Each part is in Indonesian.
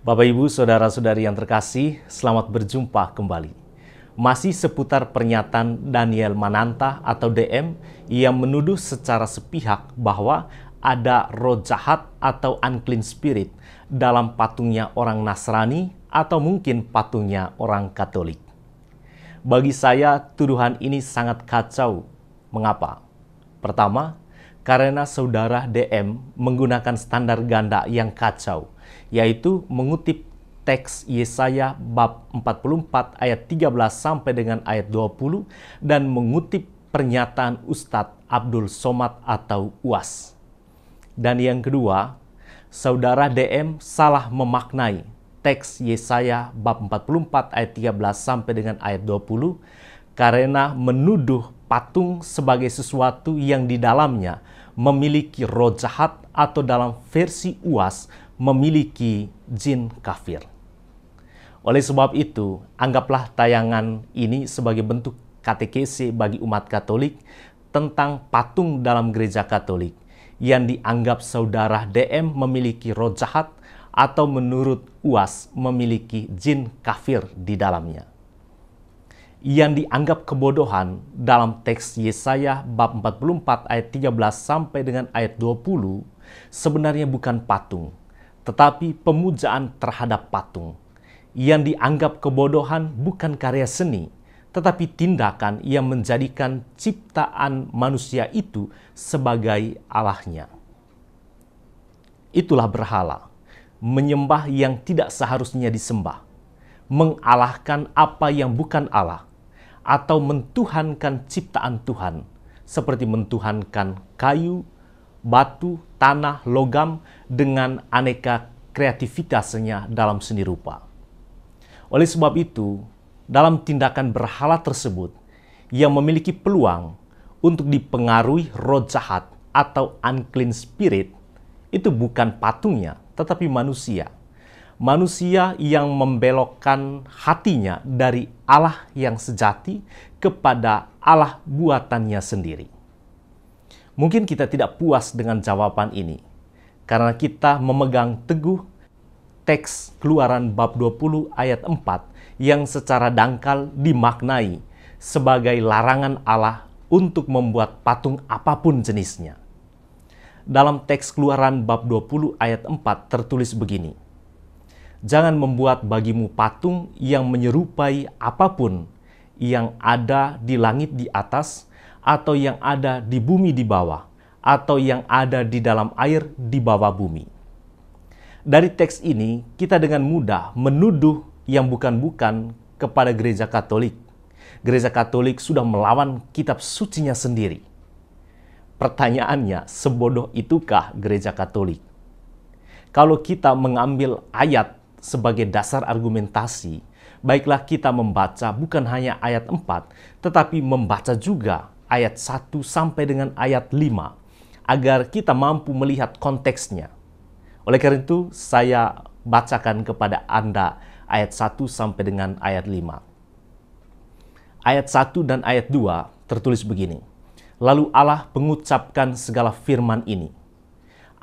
Bapak Ibu, saudara-saudari yang terkasih, selamat berjumpa kembali. Masih seputar pernyataan Daniel Mananta atau DM yang menuduh secara sepihak bahwa ada roh jahat atau unclean spirit dalam patungnya orang Nasrani atau mungkin patungnya orang Katolik. Bagi saya, tuduhan ini sangat kacau. Mengapa? Pertama, karena saudara DM menggunakan standar ganda yang kacau, yaitu mengutip teks Yesaya bab 44 ayat 13 sampai dengan ayat 20 dan mengutip pernyataan Ustadz Abdul Somad atau UAS. Dan yang kedua, saudara DM salah memaknai teks Yesaya bab 44 ayat 13 sampai dengan ayat 20 karena menuduh patung sebagai sesuatu yang di dalamnya memiliki roh jahat atau dalam versi UAS memiliki jin kafir. Oleh sebab itu, anggaplah tayangan ini sebagai bentuk katekese bagi umat Katolik tentang patung dalam gereja Katolik yang dianggap saudara DM memiliki roh jahat atau menurut UAS memiliki jin kafir di dalamnya. Yang dianggap kebodohan dalam teks Yesaya bab 44 ayat 13 sampai dengan ayat 20 sebenarnya bukan patung, tetapi pemujaan terhadap patung. Yang dianggap kebodohan bukan karya seni, tetapi tindakan yang menjadikan ciptaan manusia itu sebagai Allahnya. Itulah berhala, menyembah yang tidak seharusnya disembah, mengalahkan apa yang bukan Allah, atau mentuhankan ciptaan Tuhan, seperti mentuhankan kayu, batu, tanah, logam, dengan aneka kreativitasnya dalam seni rupa. Oleh sebab itu, dalam tindakan berhala tersebut, yang memiliki peluang untuk dipengaruhi roh jahat atau unclean spirit, itu bukan patungnya, tetapi manusia. Manusia yang membelokkan hatinya dari Allah yang sejati kepada Allah buatannya sendiri. Mungkin kita tidak puas dengan jawaban ini, karena kita memegang teguh teks Keluaran bab 20 ayat 4 yang secara dangkal dimaknai sebagai larangan Allah untuk membuat patung apapun jenisnya. Dalam teks Keluaran bab 20 ayat 4 tertulis begini, "Jangan membuat bagimu patung yang menyerupai apapun yang ada di langit di atas, atau yang ada di bumi di bawah, atau yang ada di dalam air di bawah bumi." Dari teks ini, kita dengan mudah menuduh yang bukan-bukan kepada gereja Katolik. Gereja Katolik sudah melawan kitab sucinya sendiri. Pertanyaannya, sebodoh itukah gereja Katolik? Kalau kita mengambil ayat sebagai dasar argumentasi, baiklah kita membaca bukan hanya ayat 4, tetapi membaca juga ayat 1 sampai dengan ayat 5, agar kita mampu melihat konteksnya. Oleh karena itu, saya bacakan kepada Anda ayat 1 sampai dengan ayat 5. Ayat 1 dan ayat 2 tertulis begini, "Lalu Allah mengucapkan segala firman ini,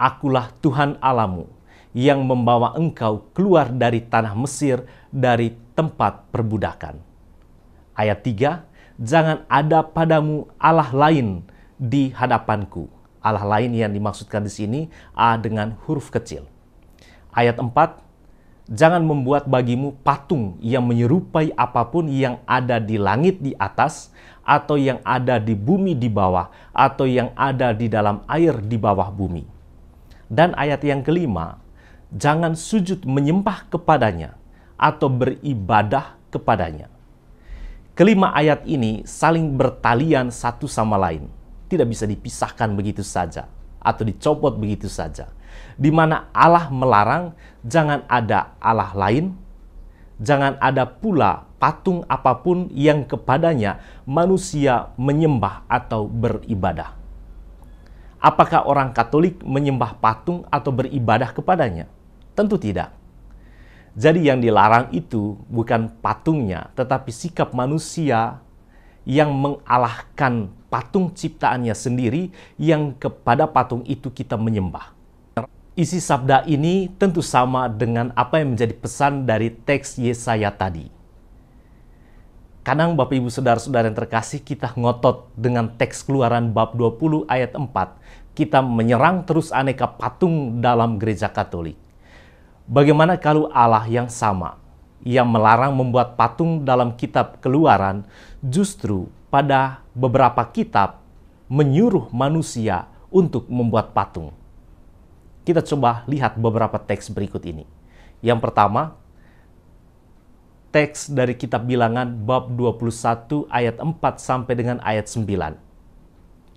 Akulah Tuhan Allahmu, yang membawa engkau keluar dari tanah Mesir, dari tempat perbudakan." Ayat 3, "Jangan ada padamu Allah lain di hadapanku." Allah lain yang dimaksudkan di sini A dengan huruf kecil. Ayat 4, "Jangan membuat bagimu patung yang menyerupai apapun yang ada di langit di atas, atau yang ada di bumi di bawah, atau yang ada di dalam air di bawah bumi." Dan ayat yang kelima, "Jangan sujud menyembah kepadanya atau beribadah kepadanya." Kelima ayat ini saling bertalian satu sama lain. Tidak bisa dipisahkan begitu saja atau dicopot begitu saja. Di mana Allah melarang jangan ada Allah lain, jangan ada pula patung apapun yang kepadanya manusia menyembah atau beribadah. Apakah orang Katolik menyembah patung atau beribadah kepadanya? Tentu tidak. Jadi yang dilarang itu bukan patungnya, tetapi sikap manusia yang mengalahkan patung ciptaannya sendiri, yang kepada patung itu kita menyembah. Isi sabda ini tentu sama dengan apa yang menjadi pesan dari teks Yesaya tadi. Kadang Bapak Ibu Saudara-saudara yang terkasih, kita ngotot dengan teks Keluaran bab 20 ayat 4. Kita menyerang terus aneka patung dalam gereja Katolik. Bagaimana kalau Allah yang sama, yang melarang membuat patung dalam kitab Keluaran, justru pada beberapa kitab menyuruh manusia untuk membuat patung? Kita coba lihat beberapa teks berikut ini. Yang pertama, teks dari kitab Bilangan bab 21 ayat 4 sampai dengan ayat 9.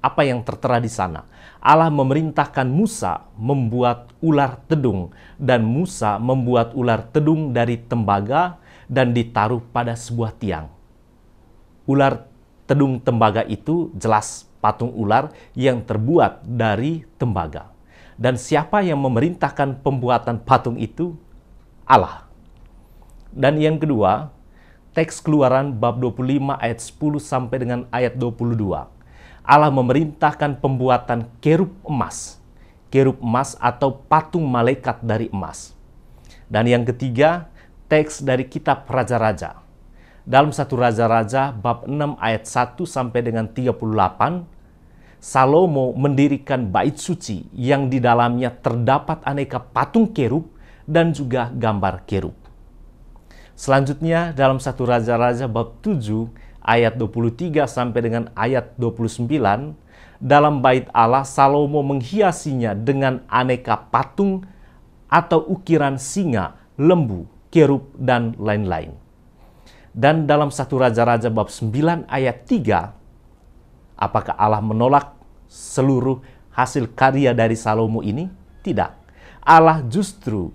Apa yang tertera di sana? Allah memerintahkan Musa membuat ular tedung, dan Musa membuat ular tedung dari tembaga dan ditaruh pada sebuah tiang. Ular tedung tembaga itu jelas patung ular yang terbuat dari tembaga. Dan siapa yang memerintahkan pembuatan patung itu? Allah. Dan yang kedua, teks Keluaran bab 25 ayat 10 sampai dengan ayat 22. Allah memerintahkan pembuatan kerub emas atau patung malaikat dari emas. Dan yang ketiga, teks dari kitab Raja-Raja. Dalam 1 Raja-Raja bab 6 ayat 1 sampai dengan 38, Salomo mendirikan bait suci yang di dalamnya terdapat aneka patung kerub dan juga gambar kerub. Selanjutnya dalam 1 Raja-Raja bab 7 ayat 23 sampai dengan ayat 29, dalam bait Allah Salomo menghiasinya dengan aneka patung atau ukiran singa, lembu, kerub, dan lain-lain. Dan dalam 1 Raja-Raja bab 9 ayat 3, apakah Allah menolak seluruh hasil karya dari Salomo ini? Tidak. Allah justru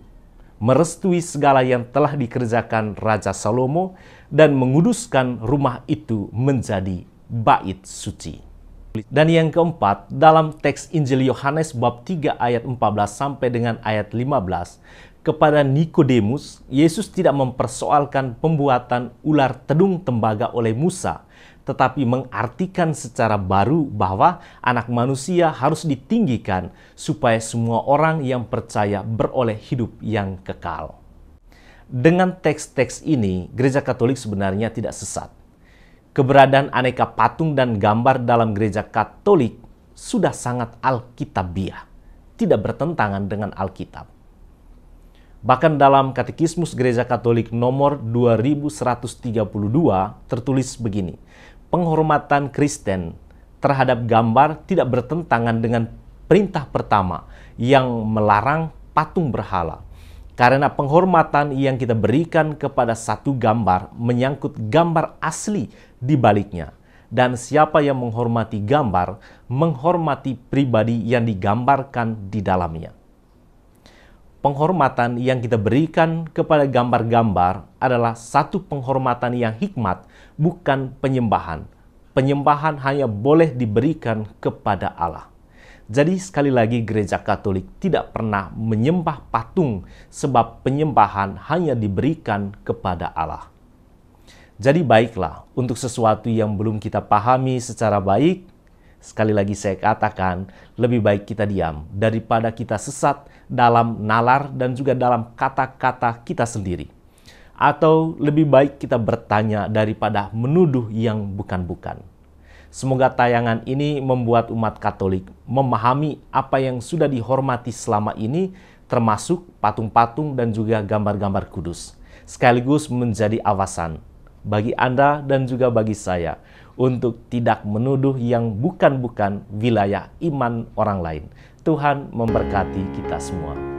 merestui segala yang telah dikerjakan Raja Salomo dan menguduskan rumah itu menjadi bait suci. Dan yang keempat, dalam teks Injil Yohanes bab 3 ayat 14 sampai dengan ayat 15, kepada Nikodemus, Yesus tidak mempersoalkan pembuatan ular tedung tembaga oleh Musa, tetapi mengartikan secara baru bahwa anak manusia harus ditinggikan supaya semua orang yang percaya beroleh hidup yang kekal. Dengan teks-teks ini, Gereja Katolik sebenarnya tidak sesat. Keberadaan aneka patung dan gambar dalam Gereja Katolik sudah sangat alkitabiah, tidak bertentangan dengan Alkitab. Bahkan dalam Katekismus Gereja Katolik nomor 2132 tertulis begini, penghormatan Kristen terhadap gambar tidak bertentangan dengan perintah pertama yang melarang patung berhala. Karena penghormatan yang kita berikan kepada satu gambar menyangkut gambar asli di baliknya. Dan siapa yang menghormati gambar, menghormati pribadi yang digambarkan di dalamnya. Penghormatan yang kita berikan kepada gambar-gambar adalah satu penghormatan yang hikmat, bukan penyembahan. Penyembahan hanya boleh diberikan kepada Allah. Jadi sekali lagi Gereja Katolik tidak pernah menyembah patung sebab penyembahan hanya diberikan kepada Allah. Jadi baiklah, untuk sesuatu yang belum kita pahami secara baik, sekali lagi saya katakan, lebih baik kita diam daripada kita sesat dalam nalar dan juga dalam kata-kata kita sendiri. Atau lebih baik kita bertanya daripada menuduh yang bukan-bukan. Semoga tayangan ini membuat umat Katolik memahami apa yang sudah dihormati selama ini, termasuk patung-patung dan juga gambar-gambar kudus. Sekaligus menjadi awasan bagi Anda dan juga bagi saya untuk tidak menuduh yang bukan-bukan wilayah iman orang lain. Tuhan memberkati kita semua.